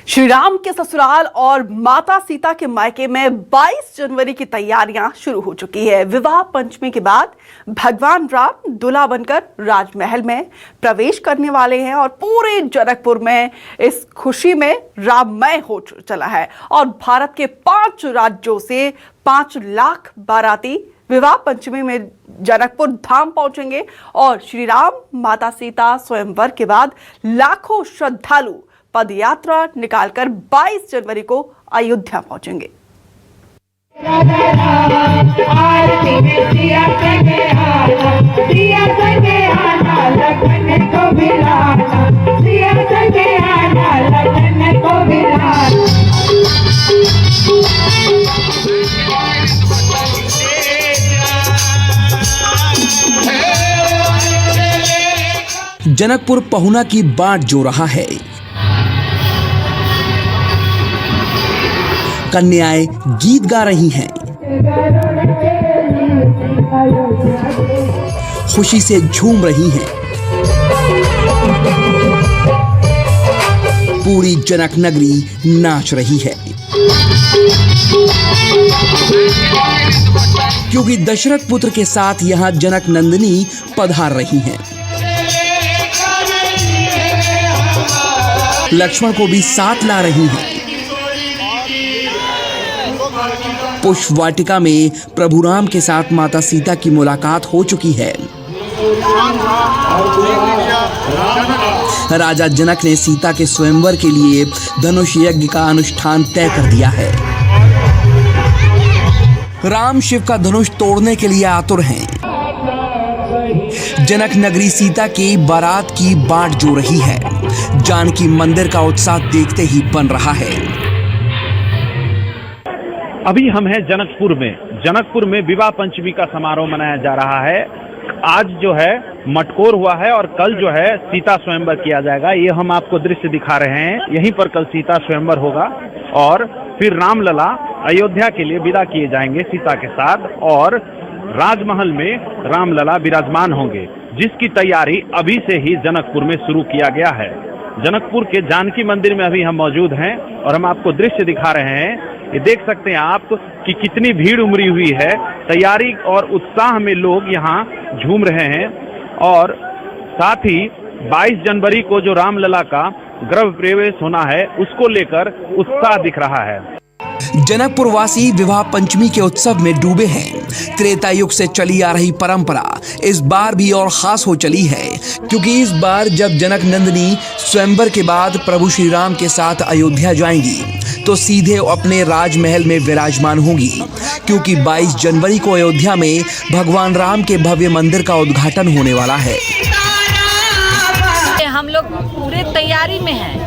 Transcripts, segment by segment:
श्री राम के ससुराल और माता सीता के मायके में 22 जनवरी की तैयारियां शुरू हो चुकी है। विवाह पंचमी के बाद भगवान राम दूल्हा बनकर राजमहल में प्रवेश करने वाले हैं और पूरे जनकपुर में इस खुशी में राममय हो चला है और भारत के 5 राज्यों से 5 लाख बाराती विवाह पंचमी में जनकपुर धाम पहुंचेंगे और श्री राम माता सीता स्वयंवर के बाद लाखों श्रद्धालु पद यात्रा निकालकर 22 जनवरी को अयोध्या पहुंचेंगे। जनकपुर पहुना की बाट जो रहा है। कन्याएं गीत गा रही हैं, खुशी से झूम रही हैं। पूरी जनक नगरी नाच रही है क्योंकि दशरथ पुत्र के साथ यहां जनक नंदिनी पधार रही हैं। लक्ष्मण को भी साथ ला रही हैं। पुष्प वाटिका में प्रभु राम के साथ माता सीता की मुलाकात हो चुकी है। राजा जनक ने सीता के स्वयंवर के लिए धनुष यज्ञ का अनुष्ठान तय कर दिया है। राम शिव का धनुष तोड़ने के लिए आतुर हैं। जनक नगरी सीता की बारात की बाट जो रही है। जानकी मंदिर का उत्साह देखते ही बन रहा है। अभी हम हैं जनकपुर में विवाह पंचमी का समारोह मनाया जा रहा है। आज जो है मटकोर हुआ है और कल जो है सीता स्वयंवर किया जाएगा। ये हम आपको दृश्य दिखा रहे हैं। यहीं पर कल सीता स्वयंवर होगा और फिर रामलला अयोध्या के लिए विदा किए जाएंगे सीता के साथ और राजमहल में रामलला विराजमान होंगे, जिसकी तैयारी अभी से ही जनकपुर में शुरू किया गया है। जनकपुर के जानकी मंदिर में अभी हम मौजूद हैं और हम आपको दृश्य दिखा रहे हैं। ये देख सकते हैं आप कि कितनी भीड़ उमड़ी हुई है। तैयारी और उत्साह में लोग यहाँ झूम रहे हैं और साथ ही 22 जनवरी को जो रामलला का गृह प्रवेश होना है उसको लेकर उत्साह दिख रहा है। जनकपुर वासी विवाह पंचमी के उत्सव में डूबे हैं। त्रेता युग से चली आ रही परंपरा इस बार भी और खास हो चली है क्योंकि इस बार जब जनक नंदिनी स्वयंवर के बाद प्रभु श्री राम के साथ अयोध्या जाएंगी तो सीधे अपने राजमहल में विराजमान होंगी क्योंकि 22 जनवरी को अयोध्या में भगवान राम के भव्य मंदिर का उद्घाटन होने वाला है। हम लोग पूरे तैयारी में हैं।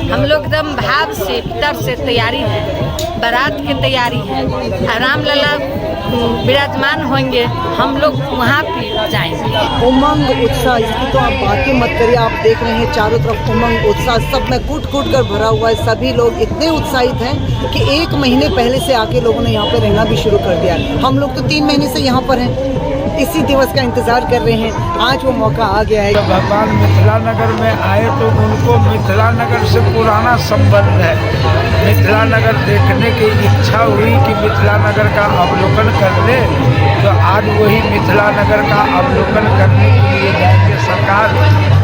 हम लोग एकदम भाव से भीतर से तैयारी है। बारात की तैयारी है। रामलला विराजमान होंगे, हम लोग वहाँ पे जाएंगे। उमंग उत्साह इसकी तो आप बातें मत करिए। आप देख रहे हैं चारों तरफ उमंग उत्साह सब में कूट कूट कर भरा हुआ है। सभी लोग इतने उत्साहित हैं कि 1 महीने पहले से आके लोगों ने यहाँ पे रहना भी शुरू कर दिया। हम लोग तो 3 महीने से यहाँ पर हैं, इसी दिवस का इंतजार कर रहे हैं। आज वो मौका आ गया है। जब भगवान मिथिला नगर में आए तो उनको मिथिला नगर से पुराना संबंध है। मिथिला नगर देखने की इच्छा हुई कि मिथिला नगर का अवलोकन कर ले, तो आज वही मिथिला नगर का अवलोकन करने के लिए जाएंगे। सरकार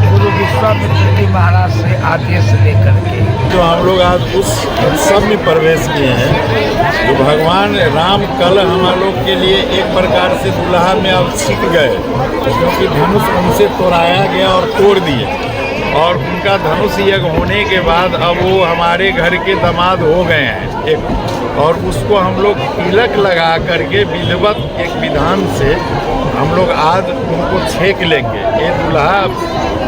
गुरु विश्वामित्र जी महाराज से आदेश लेकर के जो हम लोग आज उस उत्सव में प्रवेश किए हैं जो भगवान राम कल हम लोग के लिए एक प्रकार से दुल्हा में अब सीख गए क्योंकि धनुष उनसे तोड़ाया गया और तोड़ दिए और उनका धनुष यज्ञ होने के बाद अब वो हमारे घर के दामाद हो गए हैं एक, और उसको हम लोग तिलक लगा करके विधिवत एक विधान से हम लोग आज उनको छेक लेंगे। ये दुल्हा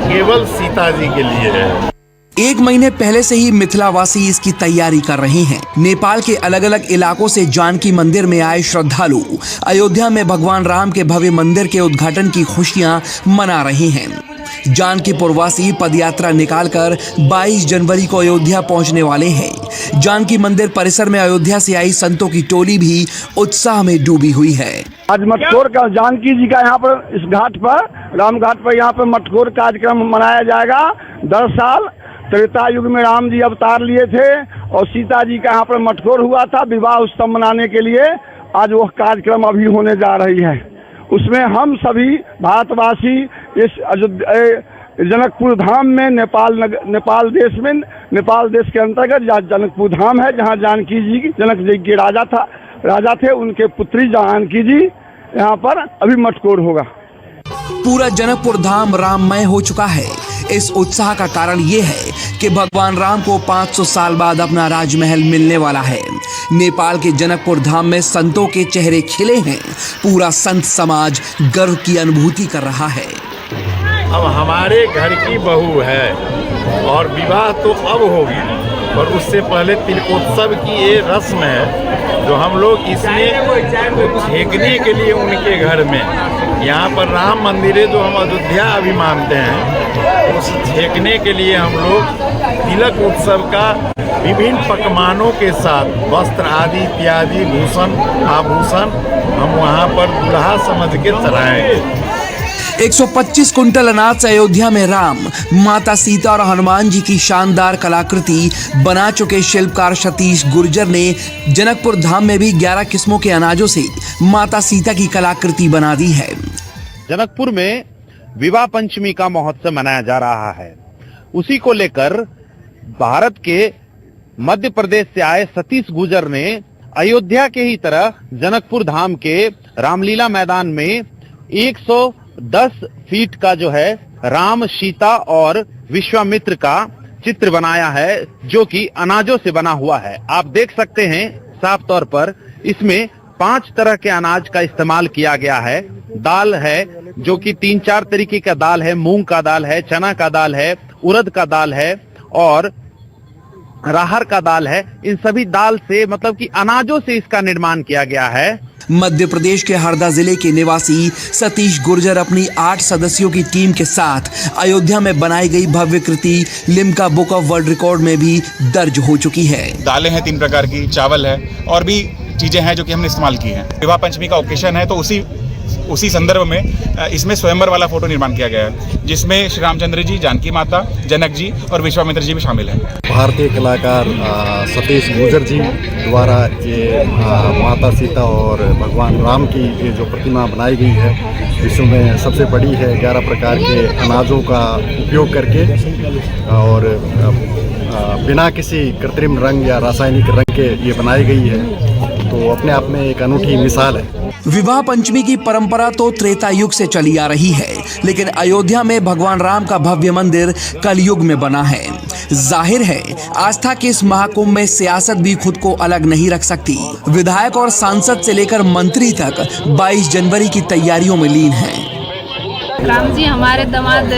केवल सीता जी के लिए है। 1 महीने पहले से ही मिथिलावासी इसकी तैयारी कर रहे हैं। नेपाल के अलग अलग इलाकों से जानकी मंदिर में आए श्रद्धालु अयोध्या में भगवान राम के भव्य मंदिर के उद्घाटन की खुशियां मना रहे हैं। जानकीपुर वासी पदयात्रा निकालकर 22 जनवरी को अयोध्या पहुंचने वाले हैं। जानकी मंदिर परिसर में अयोध्या से आई संतों की टोली भी उत्साह में डूबी हुई है। आज मटकोर का जानकी जी का यहाँ पर इस घाट पर राम घाट पर यहाँ पर मटकोर कार्यक्रम मनाया जाएगा। 10 साल त्रेता युग में राम जी अवतार लिए थे और सीता जी का यहाँ पर मटकोर हुआ था विवाह उत्सव मनाने के लिए। आज वह कार्यक्रम अभी होने जा रही है। उसमें हम सभी भारतवासी इस जनकपुर धाम में नेपाल देश के अंतर्गत जहाँ जनकपुर धाम है, जहाँ जानकी जी जनक जी के राजा थे, उनके पुत्री जानकी जी यहाँ पर अभी मटकोर होगा। पूरा जनकपुर धाम राममय हो चुका है। इस उत्साह का कारण ये है कि भगवान राम को 500 साल बाद अपना राजमहल मिलने वाला है। नेपाल के जनकपुर धाम में संतों के चेहरे खिले हैं। पूरा संत समाज गर्व की अनुभूति कर रहा है। अब हमारे घर की बहू है और विवाह तो अब होगी, पर उससे पहले तिलकोत्सव की ये रस्म है जो हम लोग इसमें छेकने के लिए उनके घर में, यहाँ पर राम मंदिर है जो हम अयोध्या अभी मानते हैं, उस छेकने के लिए हम लोग तिलक उत्सव का विभिन्न पकवानों के साथ वस्त्र आदि इत्यादि भूषण आभूषण हम वहाँ पर दूल्हा समझ के चढ़ाएंगे। 125 कुंटल अनाज से अयोध्या में राम, माता सीता और हनुमान जी की शानदार कलाकृति बना चुके शिल्पकार सतीश गुर्जर ने जनकपुर धाम में भी 11 किस्मों के अनाजों से माता सीता की कलाकृति बना दी है। जनकपुर में विवाह पंचमी का महोत्सव मनाया जा रहा है। उसी को लेकर भारत के मध्य प्रदेश से आए सतीश गुर्जर ने अयोध्या के ही तरह जनकपुर धाम के रामलीला मैदान में 110 फीट का जो है राम, सीता और विश्वामित्र का चित्र बनाया है, जो कि अनाजों से बना हुआ है। आप देख सकते हैं साफ तौर पर इसमें 5 तरह के अनाज का इस्तेमाल किया गया है। दाल है जो कि 3-4 तरीके का दाल है, मूंग का दाल है, चना का दाल है, उड़द का दाल है और राहर का दाल है। इन सभी दाल से मतलब कि अनाजों से इसका निर्माण किया गया है। मध्य प्रदेश के हरदा जिले के निवासी सतीश गुर्जर अपनी 8 सदस्यों की टीम के साथ अयोध्या में बनाई गई भव्य कृति Limca book of world record में भी दर्ज हो चुकी है। दालें हैं 3 प्रकार की, चावल है और भी चीजें हैं जो कि हमने इस्तेमाल की हैं। विवाह पंचमी का ओकेशन है तो उसी संदर्भ में इसमें स्वयंवर वाला फोटो निर्माण किया गया है, जिसमें श्री रामचंद्र जी, जानकी माता, जनक जी और विश्वामित्र जी भी शामिल हैं। भारतीय कलाकार सतीश गुर्जर जी द्वारा ये माता सीता और भगवान राम की ये जो प्रतिमा बनाई गई है, विश्व में सबसे बड़ी है। 11 प्रकार के अनाजों का उपयोग करके और बिना किसी कृत्रिम रंग या रासायनिक रंग के ये बनाई गई है, तो अपने आप में एक अनूठी मिसाल है। विवाह पंचमी की परंपरा तो त्रेता युग से चली आ रही है, लेकिन अयोध्या में भगवान राम का भव्य मंदिर कलयुग में बना है। जाहिर है आस्था के इस महाकुंभ में सियासत भी खुद को अलग नहीं रख सकती। विधायक और सांसद से लेकर मंत्री तक 22 जनवरी की तैयारियों में लीन हैं। राम जी हमारे दामाद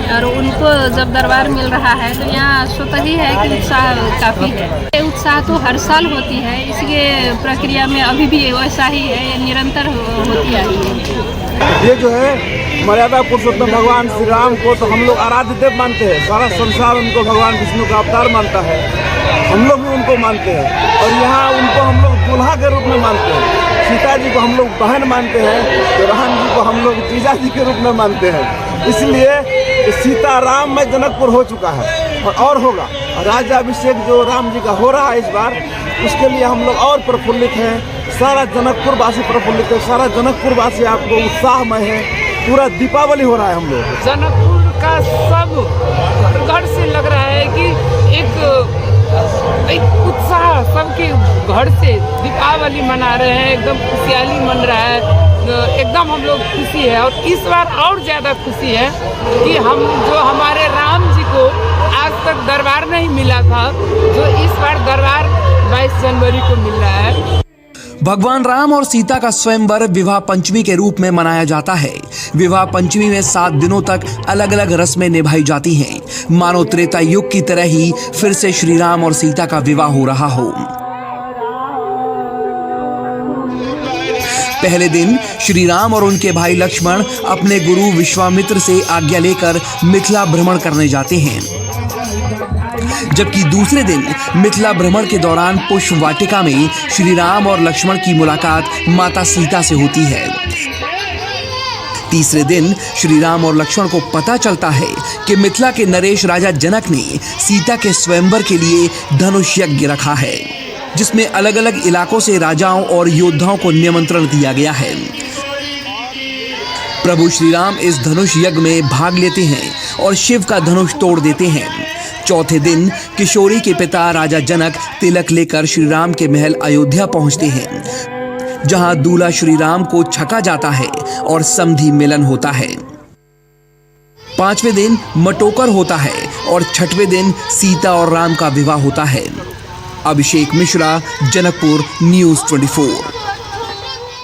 और उनको जब दरबार मिल रहा है तो यहाँ स्वतः ही है कि उत्साह काफ़ी है। उत्साह तो हर साल होती है, इसलिए प्रक्रिया में अभी भी वैसा ही है, ये निरंतर होती आई है। ये जो है मर्यादा पुरुषोत्तम भगवान श्री राम को तो हम लोग आराध्य देव मानते हैं। सारा संसार उनको भगवान विष्णु का अवतार मानता है, हम लोग भी उनको मानते हैं और यहाँ उनको हम लोग दूल्हा के रूप में मानते हैं। सीता जी को हम लोग बहन मानते हैं तो राम जी को हम लोग जीजा जी के रूप में मानते हैं। इसलिए सीता राम में जनकपुर हो चुका है और होगा। राज्याभिषेक जो राम जी का हो रहा है इस बार, उसके लिए हम लोग और प्रफुल्लित हैं। सारा जनकपुर वासी प्रफुल्लित है, सारा जनकपुर वासी आपको उत्साहमय है। पूरा दीपावली हो रहा है। हम लोग जनकपुर का सब घर से लग रहा है कि एक उत्साह सबके घर से दीपावली मना रहे हैं, एकदम खुशहाली मन रहा है, एकदम हम लोग खुशी है। और इस बार और ज़्यादा खुशी है कि हम जो हमारे राम जी को आज तक दरबार नहीं मिला था, जो इस बार दरबार 22 जनवरी को मिल रहा है। भगवान राम और सीता का स्वयंवर विवाह पंचमी के रूप में मनाया जाता है। विवाह पंचमी में 7 दिनों तक अलग अलग रस्में निभाई जाती हैं, मानो त्रेता युग की तरह ही फिर से श्री राम और सीता का विवाह हो रहा हो। पहले दिन श्री राम और उनके भाई लक्ष्मण अपने गुरु विश्वामित्र से आज्ञा लेकर मिथिला भ्रमण करने जाते हैं, जबकि दूसरे दिन मिथिला भ्रमण के दौरान पुष्प वाटिका में श्री राम और लक्ष्मण की मुलाकात माता सीता से होती है। तीसरे दिन श्री राम और लक्ष्मण को पता चलता है कि मिथिला के नरेश राजा जनक ने सीता के स्वयंवर के लिए धनुष यज्ञ रखा है, जिसमें अलग अलग इलाकों से राजाओं और योद्धाओं को निमंत्रण दिया गया है। प्रभु श्री राम इस धनुष यज्ञ में भाग लेते हैं और शिव का धनुष तोड़ देते हैं। चौथे दिन किशोरी के पिता राजा जनक तिलक लेकर श्री राम के महल अयोध्या पहुंचते हैं, जहां दूल्हा श्री राम को छका जाता है और समधी मिलन होता है। पांचवें दिन मटोकर होता है और छठवें दिन सीता और राम का विवाह होता है। अभिषेक मिश्रा, जनकपुर, न्यूज़ 24।